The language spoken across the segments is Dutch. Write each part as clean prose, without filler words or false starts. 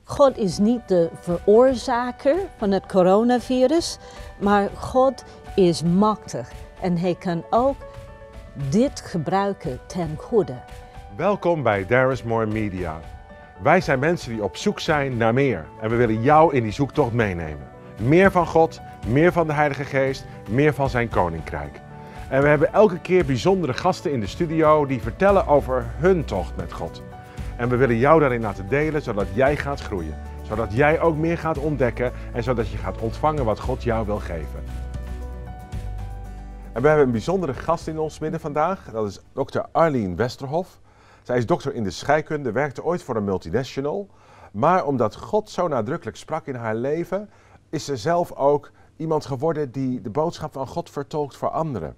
God is niet de veroorzaker van het coronavirus, maar God is machtig en hij kan ook dit gebruiken ten goede. Welkom bij There is More Media. Wij zijn mensen die op zoek zijn naar meer en we willen jou in die zoektocht meenemen. Meer van God, meer van de Heilige Geest, meer van zijn Koninkrijk. En we hebben elke keer bijzondere gasten in de studio die vertellen over hun tocht met God. En we willen jou daarin laten delen, zodat jij gaat groeien. Zodat jij ook meer gaat ontdekken en zodat je gaat ontvangen wat God jou wil geven. En we hebben een bijzondere gast in ons midden vandaag. Dat is dokter Arleen Westerhof. Zij is dokter in de scheikunde, werkte ooit voor een multinational. Maar omdat God zo nadrukkelijk sprak in haar leven, is ze zelf ook iemand geworden die de boodschap van God vertolkt voor anderen.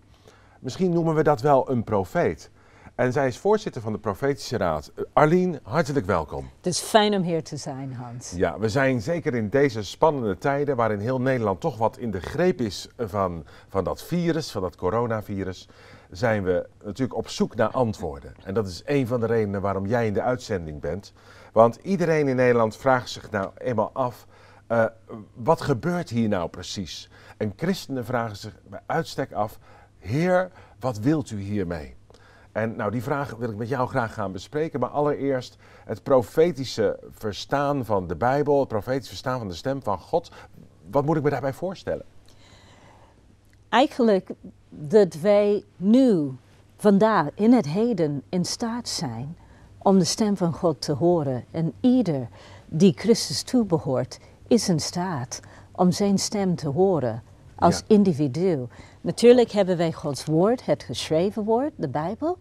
Misschien noemen we dat wel een profeet. En zij is voorzitter van de Profetische Raad. Arleen, hartelijk welkom. Het is fijn om hier te zijn, Hans. Ja, we zijn zeker in deze spannende tijden waarin heel Nederland toch wat in de greep is van dat virus, van dat coronavirus, zijn we natuurlijk op zoek naar antwoorden. En dat is een van de redenen waarom jij in de uitzending bent. Want iedereen in Nederland vraagt zich nou eenmaal af, wat gebeurt hier nou precies? En christenen vragen zich bij uitstek af, Heer, wat wilt u hiermee? En nou, die vraag wil ik met jou graag gaan bespreken, maar allereerst het profetische verstaan van de Bijbel, het profetisch verstaan van de stem van God. Wat moet ik me daarbij voorstellen? Eigenlijk dat wij nu, vandaag, in het heden in staat zijn om de stem van God te horen. En ieder die Christus toebehoort is in staat om zijn stem te horen als individu. Natuurlijk hebben wij Gods woord, het geschreven woord, de Bijbel.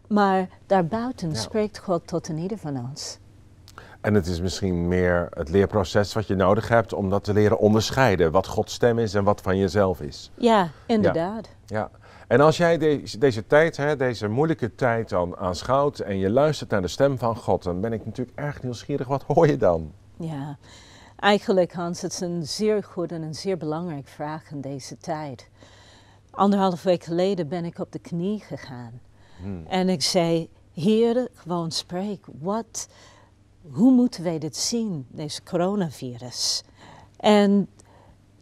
Maar daarbuiten spreekt God tot een ieder van ons. En het is misschien meer het leerproces wat je nodig hebt om dat te leren onderscheiden. Wat Gods stem is en wat van jezelf is. Ja, inderdaad. Ja. En als jij deze tijd, deze moeilijke tijd dan aanschouwt en je luistert naar de stem van God, dan ben ik natuurlijk erg nieuwsgierig. Wat hoor je dan? Ja, eigenlijk Hans, het is een zeer goed en een zeer belangrijke vraag in deze tijd. 1,5 week geleden ben ik op de knie gegaan. En ik zei, Heer, gewoon spreek. Hoe moeten wij dit zien, deze coronavirus? En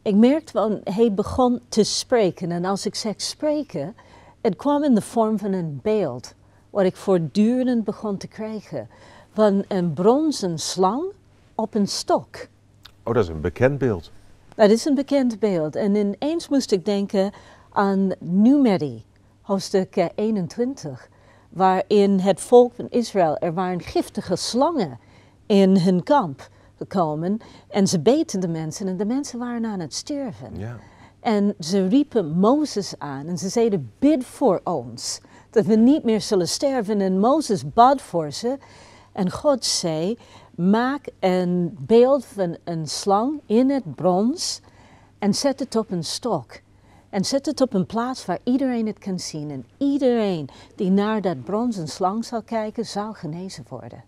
ik merkte wel, hij begon te spreken. En als ik zeg spreken, het kwam in de vorm van een beeld. Wat ik voortdurend begon te krijgen. Van een bronzen slang op een stok. Oh, dat is een bekend beeld. Dat is een bekend beeld. En ineens moest ik denken aan Numeri. Hoofdstuk 21, waarin het volk van Israël, er waren giftige slangen in hun kamp gekomen en ze beten de mensen en de mensen waren aan het sterven. Ja. En ze riepen Mozes aan en ze zeiden, bid voor ons, dat we niet meer zullen sterven. En Mozes bad voor ze en God zei, maak een beeld van een slang in het brons en zet het op een stok. En zet het op een plaats waar iedereen het kan zien. En iedereen die naar dat bronzen slang zal kijken, zal genezen worden.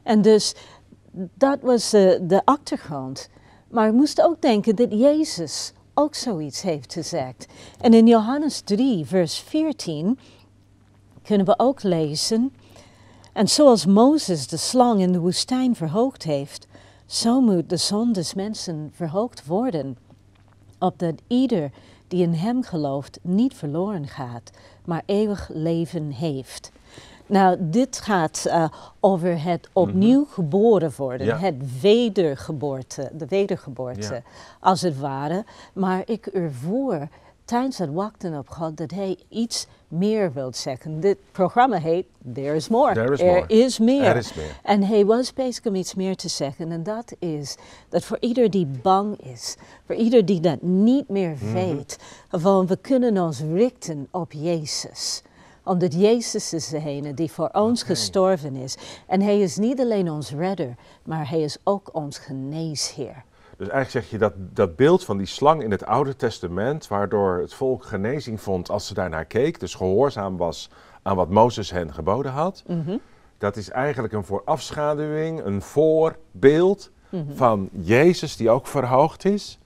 En dus, dat was de achtergrond. Maar ik moest ook denken dat Jezus ook zoiets heeft gezegd. En in Johannes 3, vers 14, kunnen we ook lezen. En zoals Mozes de slang in de woestijn verhoogd heeft, zo moet de zoon des mensen verhoogd worden. Opdat ieder die in hem gelooft niet verloren gaat, maar eeuwig leven heeft. Nou, dit gaat over het opnieuw geboren worden, het wedergeboorte, de wedergeboorte als het ware. Maar ik ervoer tijdens het wachten op God dat hij iets meer wil zeggen. Dit programma heet There is More. Er is meer. En hij was bezig om iets meer te zeggen. En dat is dat voor ieder die bang is, voor ieder die dat niet meer weet, gewoon we kunnen ons richten op Jezus. Omdat Jezus is degene die voor ons gestorven is. En hij is niet alleen ons redder, maar hij is ook ons geneesheer. Dus eigenlijk zeg je dat beeld van die slang in het Oude Testament, waardoor het volk genezing vond als ze daarnaar keek, dus gehoorzaam was aan wat Mozes hen geboden had. Dat is eigenlijk een voorafschaduwing, een voorbeeld van Jezus die ook verhoogd is.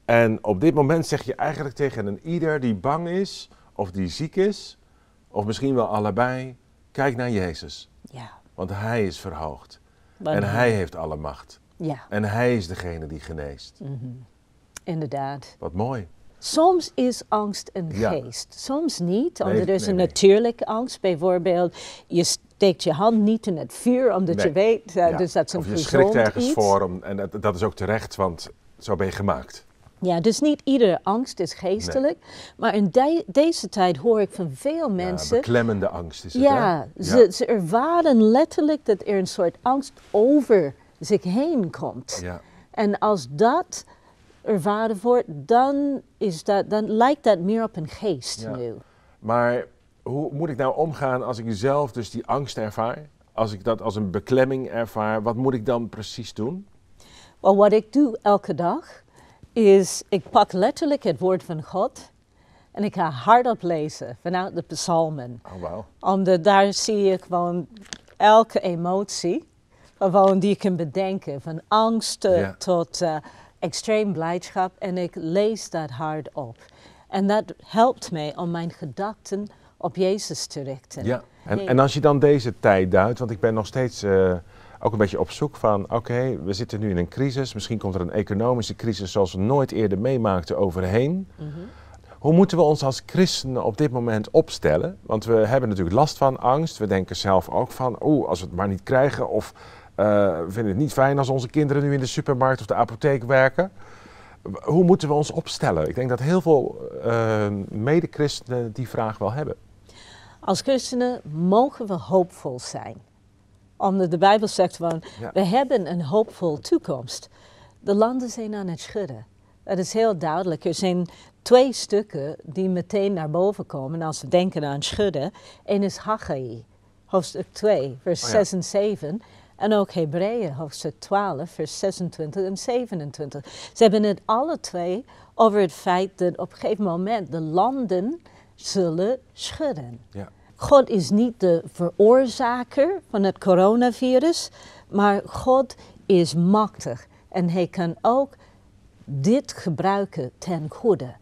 En op dit moment zeg je eigenlijk tegen een ieder die bang is of die ziek is, of misschien wel allebei, kijk naar Jezus. Want hij is verhoogd. En hij heeft alle macht. Ja. En hij is degene die geneest. Inderdaad. Wat mooi. Soms is angst een Ja. geest, soms niet. Nee, Omdat er is nee, een nee. natuurlijke angst. Bijvoorbeeld, je steekt je hand niet in het vuur omdat Nee. je weet, Ja. dus dat is een Of je gezond schrikt ergens iets. voor, en dat is ook terecht, want zo ben je gemaakt. Ja, dus niet iedere angst is geestelijk. Maar in deze tijd hoor ik van veel mensen... Ja, beklemmende angst is het, Ja, hè? ze ervaren letterlijk dat er een soort angst over zich heen komt. Ja. En als dat ervaren wordt, dan lijkt dat meer op een geest Ja. nu. Maar hoe moet ik nou omgaan als ik zelf dus die angst ervaar? Als ik dat als een beklemming ervaar, wat moet ik dan precies doen? Wel, wat ik doe elke dag, is ik pak letterlijk het woord van God en ik ga hardop lezen vanuit de psalmen. Oh, wauw. Omdat daar zie ik gewoon elke emotie, gewoon die ik kan bedenken, van angst Ja. tot extreem blijdschap, en ik lees dat hardop. En dat helpt mij om mijn gedachten op Jezus te richten. Ja. En als je dan deze tijd duidt, want ik ben nog steeds ook een beetje op zoek van, oké, we zitten nu in een crisis, misschien komt er een economische crisis zoals we nooit eerder meemaakten overheen. Hoe moeten we ons als christenen op dit moment opstellen? Want we hebben natuurlijk last van angst, we denken zelf ook van, als we het maar niet krijgen, of we vinden het niet fijn als onze kinderen nu in de supermarkt of de apotheek werken. Hoe moeten we ons opstellen? Ik denk dat heel veel mede-christenen die vraag wel hebben. Als christenen mogen we hoopvol zijn. Omdat de Bijbel zegt gewoon, Ja. we hebben een hoopvol toekomst. De landen zijn aan het schudden. Dat is heel duidelijk. Er zijn 2 stukken die meteen naar boven komen als we denken aan schudden. Eén is Haggai, hoofdstuk 2, vers 6 en 7. En ook Hebreeën, hoofdstuk 12, vers 26 en 27. Ze hebben het alle 2 over het feit dat op een gegeven moment de landen zullen schudden. Ja. God is niet de veroorzaker van het coronavirus, maar God is machtig. En hij kan ook dit gebruiken ten goede.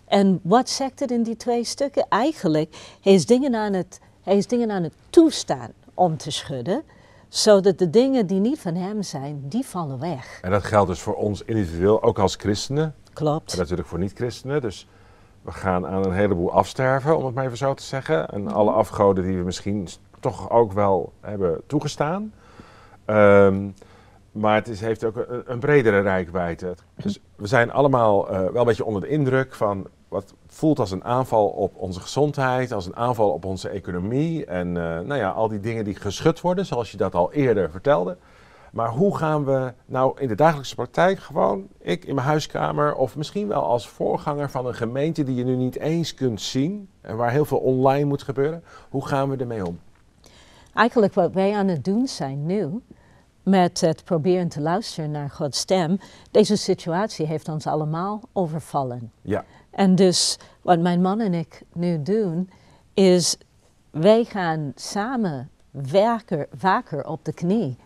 En wat zegt het in die 2 stukken? Eigenlijk, hij is dingen aan het toestaan om te schudden, zodat de dingen die niet van hem zijn, die vallen weg. En dat geldt dus voor ons individueel, ook als christenen. Klopt. En natuurlijk voor niet-christenen. Dus we gaan aan een heleboel afsterven, om het maar even zo te zeggen. En alle afgoden die we misschien toch ook wel hebben toegestaan. Maar het heeft ook een bredere reikwijdte. Dus we zijn allemaal wel een beetje onder de indruk van wat voelt als een aanval op onze gezondheid, als een aanval op onze economie. En al die dingen die geschud worden, zoals je dat al eerder vertelde. Maar hoe gaan we nou in de dagelijkse praktijk gewoon, ik in mijn huiskamer of misschien wel als voorganger van een gemeente die je nu niet eens kunt zien en waar heel veel online moet gebeuren, hoe gaan we ermee om? Eigenlijk wat wij aan het doen zijn nu, met het proberen te luisteren naar Gods stem, deze situatie heeft ons allemaal overvallen. Ja. En dus wat mijn man en ik nu doen, is wij gaan samen vaker op de knie.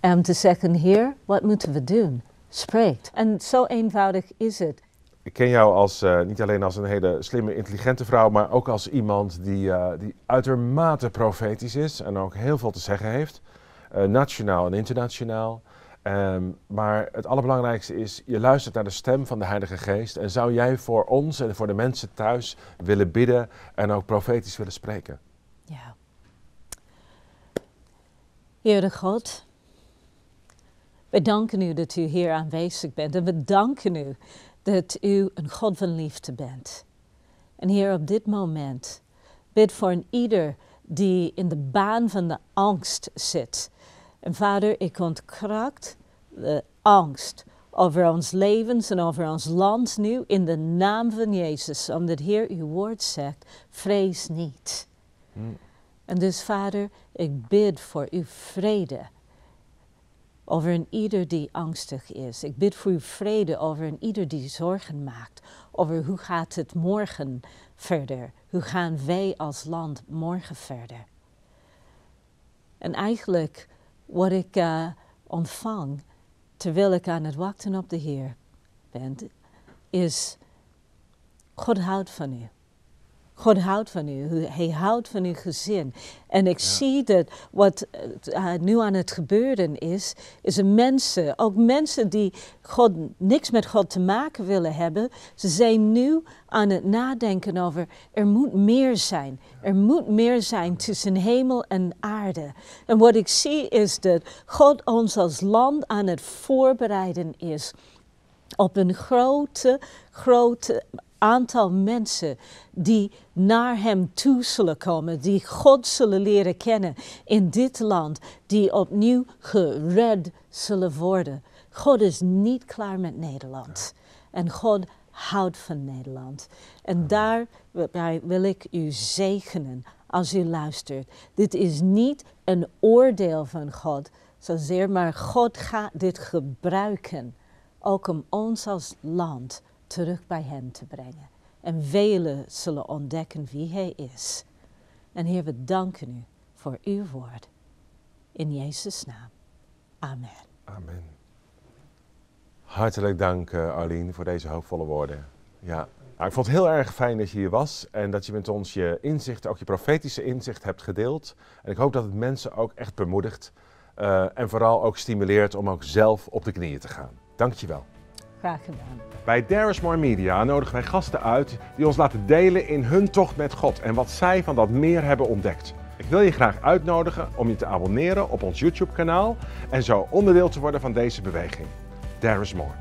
Om te zeggen, Heer, wat moeten we doen? Spreekt. En zo eenvoudig is het. Ik ken jou als, niet alleen als een hele slimme, intelligente vrouw, maar ook als iemand die uitermate profetisch is en ook heel veel te zeggen heeft. Nationaal en internationaal. Maar het allerbelangrijkste is, je luistert naar de stem van de Heilige Geest. En zou jij voor ons en voor de mensen thuis willen bidden en ook profetisch willen spreken? Ja. Heere God, we danken u dat u hier aanwezig bent. En we danken u dat u een God van liefde bent. En Heer, op dit moment, bid voor een ieder die in de baan van de angst zit. En Vader, ik ontkracht de angst over ons levens en over ons land nu in de naam van Jezus. Omdat Heer uw woord zegt, vrees niet. En dus Vader, ik bid voor uw vrede over een ieder die angstig is. Ik bid voor uw vrede over een ieder die zorgen maakt. Over hoe gaat het morgen verder? Hoe gaan wij als land morgen verder? En eigenlijk wat ik ontvang, terwijl ik aan het wachten op de Heer ben, is God houdt van u. God houdt van u, hij houdt van uw gezin. En ik zie dat wat nu aan het gebeuren is mensen, ook mensen die niks met God te maken willen hebben, ze zijn nu aan het nadenken over, er moet meer zijn. Er moet meer zijn tussen hemel en aarde. En wat ik zie is dat God ons als land aan het voorbereiden is op een grote aantal mensen die naar hem toe zullen komen, die God zullen leren kennen in dit land, die opnieuw gered zullen worden. God is niet klaar met Nederland. En God houdt van Nederland. En daarbij wil ik u zegenen als u luistert. Dit is niet een oordeel van God zozeer, maar God gaat dit gebruiken, ook om ons als land terug bij hem te brengen. En velen zullen ontdekken wie hij is. En Heer, we danken u voor uw woord. In Jezus' naam. Amen. Amen. Hartelijk dank Arleen voor deze hoopvolle woorden. Ja. Nou, ik vond het heel erg fijn dat je hier was en dat je met ons je inzicht, ook je profetische inzicht hebt gedeeld. En ik hoop dat het mensen ook echt bemoedigt en vooral ook stimuleert om ook zelf op de knieën te gaan. Dank je wel. Graag gedaan. Bij There is More Media nodigen wij gasten uit die ons laten delen in hun tocht met God en wat zij van dat meer hebben ontdekt. Ik wil je graag uitnodigen om je te abonneren op ons YouTube-kanaal en zo onderdeel te worden van deze beweging. There is More.